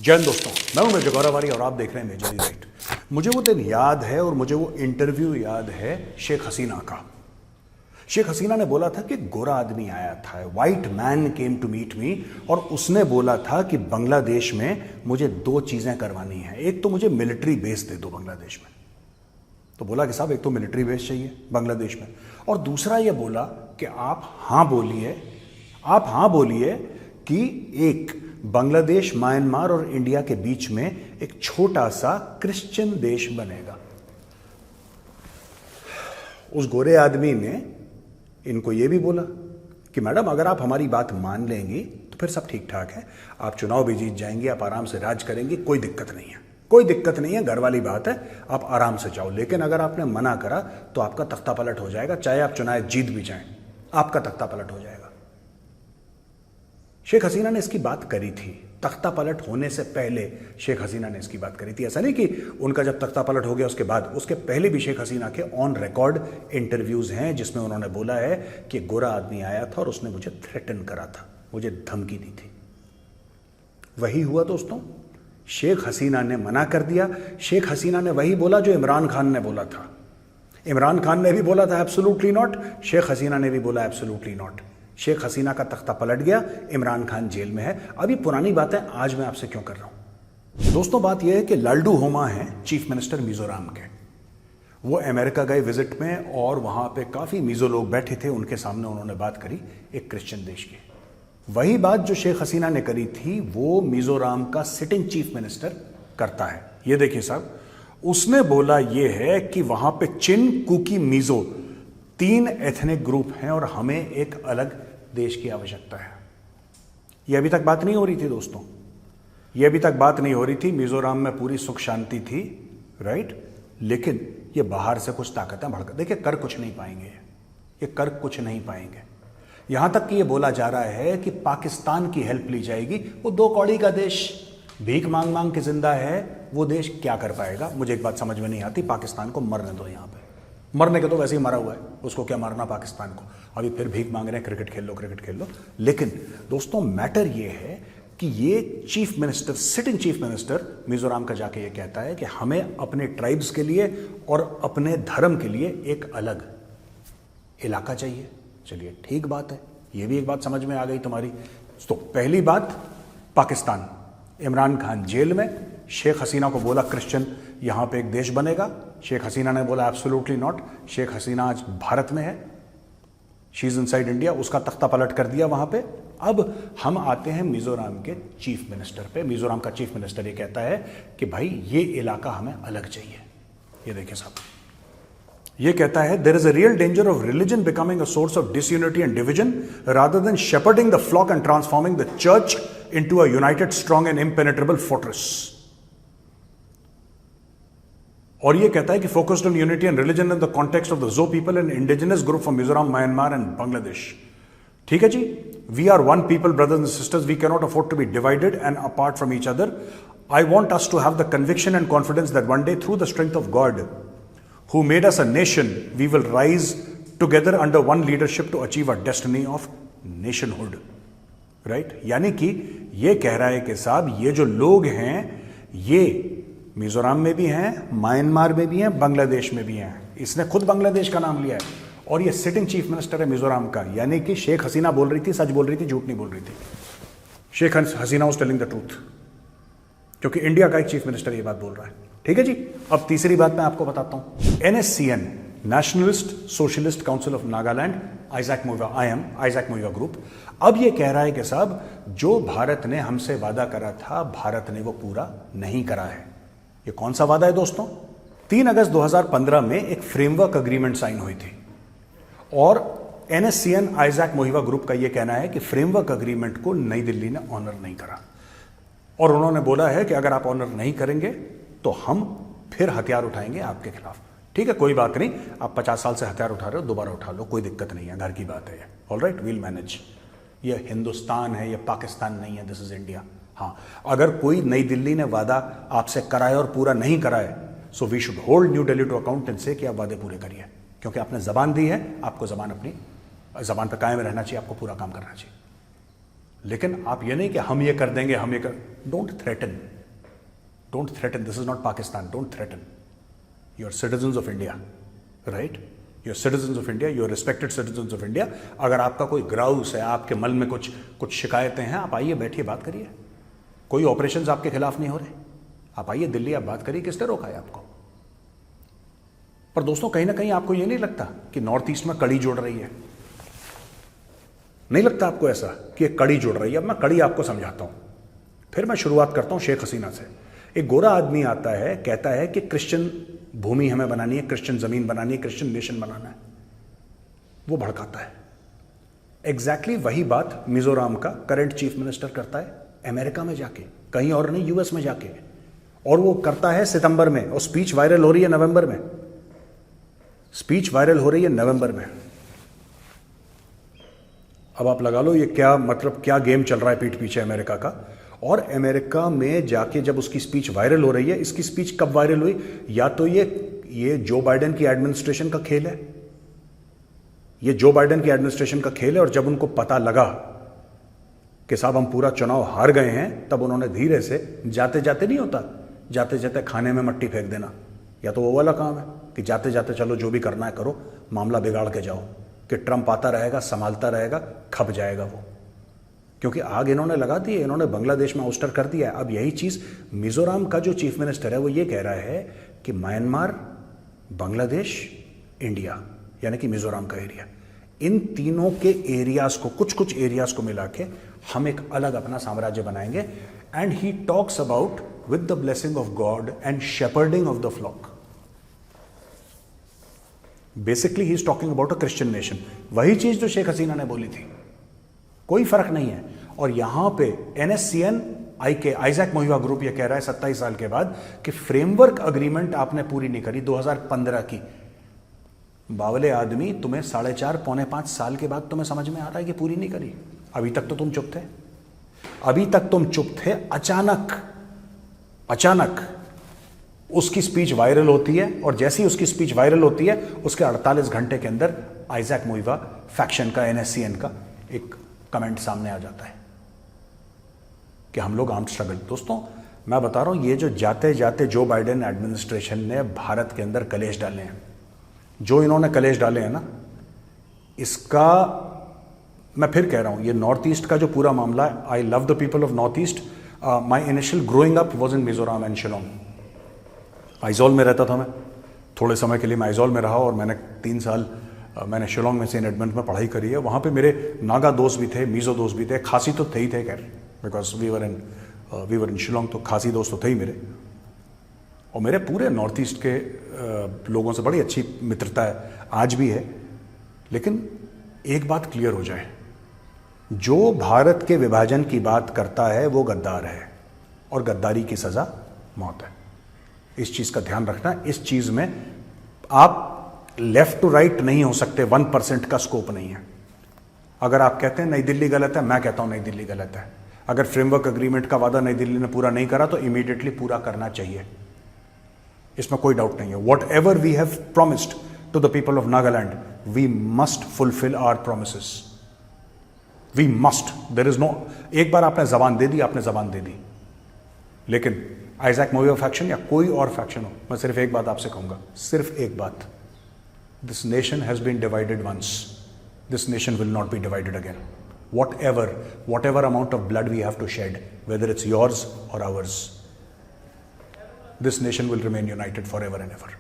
जय हिंद दोस्तों, मैं हूं मेजर गौरवारी और आप देख रहे हैं मेजर राइट। मुझे वो दिन याद है और मुझे वो इंटरव्यू याद है शेख हसीना का। शेख हसीना ने बोला था कि गोरा आदमी आया था, white man came to meet me, और उसने बोला था कि बांग्लादेश में मुझे दो चीजें करवानी है। एक तो मुझे मिलिट्री बेस दे दो बांग्लादेश में, तो बोला कि साहब एक तो मिलिट्री बेस चाहिए बांग्लादेश में, और दूसरा ये बोला कि आप हाँ बोलिए कि एक बांग्लादेश, म्यांमार और इंडिया के बीच में एक छोटा सा क्रिश्चियन देश बनेगा। उस गोरे आदमी ने इनको यह भी बोला कि मैडम अगर आप हमारी बात मान लेंगी तो फिर सब ठीक ठाक है, आप चुनाव भी जीत जाएंगे, आप आराम से राज करेंगे, कोई दिक्कत नहीं है, घर वाली बात है, आप आराम से जाओ। लेकिन अगर आपने मना करा तो आपका तख्ता पलट हो जाएगा, चाहे आप चुनाव जीत भी जाएं, आपका तख्ता पलट हो जाएगा। शेख हसीना ने इसकी बात करी थी, तख्ता पलट होने से पहले शेख हसीना ने इसकी बात करी थी। ऐसा नहीं कि उनका जब तख्ता पलट हो गया उसके बाद, उसके पहले भी शेख हसीना के ऑन रिकॉर्ड इंटरव्यूज हैं जिसमें उन्होंने बोला है कि गोरा आदमी आया था और उसने मुझे थ्रेटन करा था, मुझे धमकी दी थी। वही हुआ दोस्तों, शेख हसीना ने मना कर दिया। शेख हसीना ने वही बोला जो इमरान खान ने बोला था। इमरान खान ने भी बोला था एब्सोल्युटली नॉट, शेख हसीना ने भी बोला एब्सोल्युटली नॉट। शेख हसीना का तख्ता पलट गया, इमरान खान जेल में है। अभी पुरानी बातें आज मैं आपसे क्यों कर रहा हूं दोस्तों? बात यह है कि लालडू होमा है चीफ मिनिस्टर मिजोरम के। वो अमेरिका गए विजिट में और वहां पे काफी मिजो लोग बैठे थे, उनके सामने उन्होंने बात करी एक क्रिश्चियन देश की। वही बात जो शेख हसीना ने करी थी वो मिजोरम का सिटिंग चीफ मिनिस्टर करता है। ये देखिए साहब, उसने बोला ये है कि वहां पे चिन, कुकी, मिजो 3 एथनिक ग्रुप हैं और हमें एक अलग देश की आवश्यकता है। यह अभी तक बात नहीं हो रही थी दोस्तों, यह अभी तक बात नहीं हो रही थी। मिजोरम में पूरी सुख शांति थी, राइट? लेकिन ये बाहर से कुछ ताकतें भड़क, देखिए कर कुछ नहीं पाएंगे, ये कर कुछ नहीं पाएंगे। यहां तक कि ये बोला जा रहा है कि पाकिस्तान की हेल्प ली जाएगी। वो 2 कौड़ी का देश भीख मांग मांग के जिंदा है, वो देश क्या कर पाएगा? मुझे एक बात समझ में नहीं आती, पाकिस्तान को मरने दो। यहां पे मरने के तो वैसे ही मरा हुआ है, उसको क्या मारना पाकिस्तान को? अभी फिर भीख मांग रहे हैं, क्रिकेट खेल लो। लेकिन दोस्तों मैटर ये है कि ये chief minister, sitting chief minister Mizoram का जाके ये कहता है कि हमें अपने ट्राइब्स के लिए और अपने धर्म के लिए एक अलग इलाका चाहिए। चलिए ठीक बात है, ये भी एक बात समझ में आ गई तुम्हारी। तो पहली बात, पाकिस्तान, इमरान खान जेल में, शेख हसीना को बोला क्रिश्चियन यहां पे एक देश बनेगा। शेख हसीना ने बोला एब्सोल्युटली नॉट। शेख हसीना आज भारत में है, शी इज इनसाइड इंडिया, उसका तख्ता पलट कर दिया वहां पे। अब हम आते हैं मिजोरम के चीफ मिनिस्टर पे। मिजोरम का चीफ मिनिस्टर ये कहता है कि भाई ये इलाका हमें अलग चाहिए। ये देखिए साहब, ये कहता है there is a real danger of religion becoming a source of disunity and division rather than shepherding the flock and transforming the church into a united, strong and impenetrable fortress. और ये कहता है कि focused on unity and religion in the context of the Zo people and indigenous group from Mizoram, Myanmar and Bangladesh. ठीक है जी, we are one people, brothers and sisters, we can not afford to be divided and apart from each other. I want us to have the conviction and confidence that one day through the strength of God who made us a nation, we will rise together under one leadership to achieve our destiny of nationhood. Right? यानी कि ये कह रहा है कि साहब ये जो लोग हैं ये मिजोरम में भी हैं, म्यांमार में भी हैं, बांग्लादेश में भी हैं। इसने खुद बांग्लादेश का नाम लिया है और ये सिटिंग चीफ मिनिस्टर है मिजोरम का। यानी कि शेख हसीना बोल रही थी, सच बोल रही थी, झूठ नहीं बोल रही थी। Sheikh Hasina was telling the truth, क्योंकि इंडिया का एक चीफ मिनिस्टर ये बात बोल रहा है। ठीक है जी, अब तीसरी बात मैं आपको बताता हूं। NSCN, nationalist socialist council of Nagaland, Isaac Muivah group, अब ये कह रहा है कि साहब जो भारत ने हमसे वादा करा था, भारत ने वो पूरा नहीं करा है। ये कौन सा वादा है दोस्तों? 3 अगस्त 2015 में एक फ्रेमवर्क अग्रीमेंट साइन हुई थी और NSCN आइजैक मुइवा ग्रुप का यह कहना है कि फ्रेमवर्क अग्रीमेंट को नई दिल्ली ने ऑनर नहीं करा और उन्होंने बोला है कि अगर आप ऑनर नहीं करेंगे तो हम फिर हथियार उठाएंगे आपके खिलाफ। ठीक है, कोई बात नहीं, आप 50 साल से हथियार उठा रहे हो, दोबारा उठा लो, कोई दिक्कत नहीं है, घर की बात है। All right, we'll manage. ये हिंदुस्तान है, ये पाकिस्तान नहीं है, दिस इज इंडिया। हाँ, अगर कोई नई दिल्ली ने वादा आपसे कराए और पूरा नहीं कराए, so we should hold New Delhi to account and say कि आप वादे पूरे करिए, क्योंकि आपने जबान दी है, आपको जबान, अपनी जबान पर कायम रहना चाहिए, आपको पूरा काम करना चाहिए। लेकिन आप ये नहीं कि हम ये कर देंगे, हम ये कर, don't threaten, don't threaten, this is not Pakistan, don't threaten, you are citizens of India, right, you are citizens of India, you are respected citizens of India. अगर आपका कोई ग्राउस है, आपके मन में कुछ शिकायतें हैं, आप आइए, बैठिए, बात करिए। कोई ऑपरेशंस आपके खिलाफ नहीं हो रहे, आप आइए दिल्ली, आप बात करिए, किसने रोका है आपको? पर दोस्तों, कहीं ना कहीं आपको ये नहीं लगता कि नॉर्थ ईस्ट में कड़ी जुड़ रही है? नहीं लगता आपको ऐसा कि एक कड़ी जुड़ रही है? अब मैं कड़ी आपको समझाता हूं, फिर मैं शुरुआत करता हूं शेख हसीना से। एक गोरा आदमी आता है, कहता है कि क्रिश्चियन भूमि हमें बनानी है, क्रिश्चियन जमीन बनानी है, क्रिश्चियन नेशन बनाना है, वो भड़काता है। एग्जैक्टली वही बात मिजोरम का करंट चीफ मिनिस्टर करता है अमेरिका में जाके, कहीं और नहीं, यूएस में जाके, और वो करता है सितंबर में, और स्पीच वायरल हो रही है नवंबर में, स्पीच वायरल हो रही है नवंबर में। अब आप लगा लो ये क्या मतलब, क्या गेम चल रहा है पीठ पीछे अमेरिका का। और अमेरिका में जाके जब उसकी स्पीच वायरल हो रही है, इसकी स्पीच कब वायरल हुई? या तो ये जो बाइडेन की एडमिनिस्ट्रेशन का खेल है, ये जो बाइडेन की एडमिनिस्ट्रेशन का खेल है, और जब उनको पता लगा कि साहब हम पूरा चुनाव हार गए हैं, तब उन्होंने धीरे से, जाते जाते नहीं होता, जाते जाते खाने में मट्टी फेंक देना, या तो वो वाला काम है कि जाते जाते चलो जो भी करना है करो, मामला बिगाड़ के जाओ, कि ट्रंप आता रहेगा, संभालता रहेगा, खप जाएगा वो, क्योंकि आग इन्होंने लगा दी है, इन्होंने बांग्लादेश में आउस्टर कर दिया है। अब यही चीज़ मिजोरम का जो चीफ मिनिस्टर है वो ये कह रहा है कि म्यांमार, बांग्लादेश, इंडिया, यानी कि मिजोरम का एरिया, इन तीनों के एरियाज को, कुछ कुछ एरियाज को मिला के हम एक अलग अपना साम्राज्य बनाएंगे। And he talks about with the blessing of God and shepherding of the flock. Basically he is talking about a Christian nation, वही चीज जो शेख हसीना ने बोली थी, कोई फर्क नहीं है। और यहां पे NSCN IK, आइजैक मोहिवा ग्रुप, ये कह रहा है 27 साल के बाद कि फ्रेमवर्क अग्रीमेंट आपने पूरी नहीं करी 2015 की। बावले आदमी, तुम्हें 4.5 पौने 5 साल के बाद तुम्हें समझ में आ रहा है कि पूरी नहीं करी? अभी तक तो तुम चुप थे, अभी तक तुम चुप थे। अचानक उसकी स्पीच वायरल होती है, और जैसी उसकी स्पीच वायरल होती है उसके 48 घंटे के अंदर आइजैक मोहिवा फैक्शन का, NSCN का एक कमेंट सामने आ जाता है कि हम लोग आर्म्ड स्ट्रगल। दोस्तों, मैं बता रहा हूं, ये जो जाते जाते जो बाइडेन एडमिनिस्ट्रेशन ने भारत के अंदर कलेश डाले हैं, जो इन्होंने कलेश डाले हैं ना, इसका मैं फिर कह रहा हूं, ये नॉर्थ ईस्ट का जो पूरा मामला है, I love the people of north east. My initial growing up was in Mizoram and Shillong. Aizawl में रहता था मैं, थोड़े समय के लिए मैं आइजॉल में रहा, और मैंने 3 साल मैंने शिलोंग में सेंट एडमंड में पढ़ाई करी है। वहाँ पे मेरे नागा दोस्त भी थे, मीज़ो दोस्त भी थे, खासी तो थे ही थे, खैर, बिकॉज वी वर इन शिलोंग, तो खासी दोस्त तो थे ही मेरे। और मेरे पूरे नॉर्थ ईस्ट के लोगों से बड़ी अच्छी मित्रता है, आज भी है। लेकिन एक बात क्लियर हो जाए, जो भारत के विभाजन की बात करता है वो गद्दार है, और गद्दारी की सज़ा मौत है। इस चीज़ का ध्यान रखना। इस चीज़ में आप लेफ्ट टू राइट नहीं हो सकते, 1% का स्कोप नहीं है। अगर आप कहते हैं नई दिल्ली गलत है, मैं कहता हूं नई दिल्ली गलत है। अगर फ्रेमवर्क अग्रीमेंट का वादा नई दिल्ली ने पूरा नहीं करा तो इमीडिएटली पूरा करना चाहिए, इसमें कोई डाउट नहीं है। Whatever we have promised to the people of Nagaland, we must fulfil our promises, we must. There is no, एक बार आपने जबान दे दी, आपने जबान दे दी। लेकिन आइजैक मोहिवा फैक्शन या कोई और फैक्शन हो, मैं सिर्फ एक बात आपसे कहूंगा, सिर्फ एक बात, this nation has been divided once, this nation will not be divided again. Whatever amount of blood we have to shed, whether it's yours or ours, this nation will remain united forever and ever.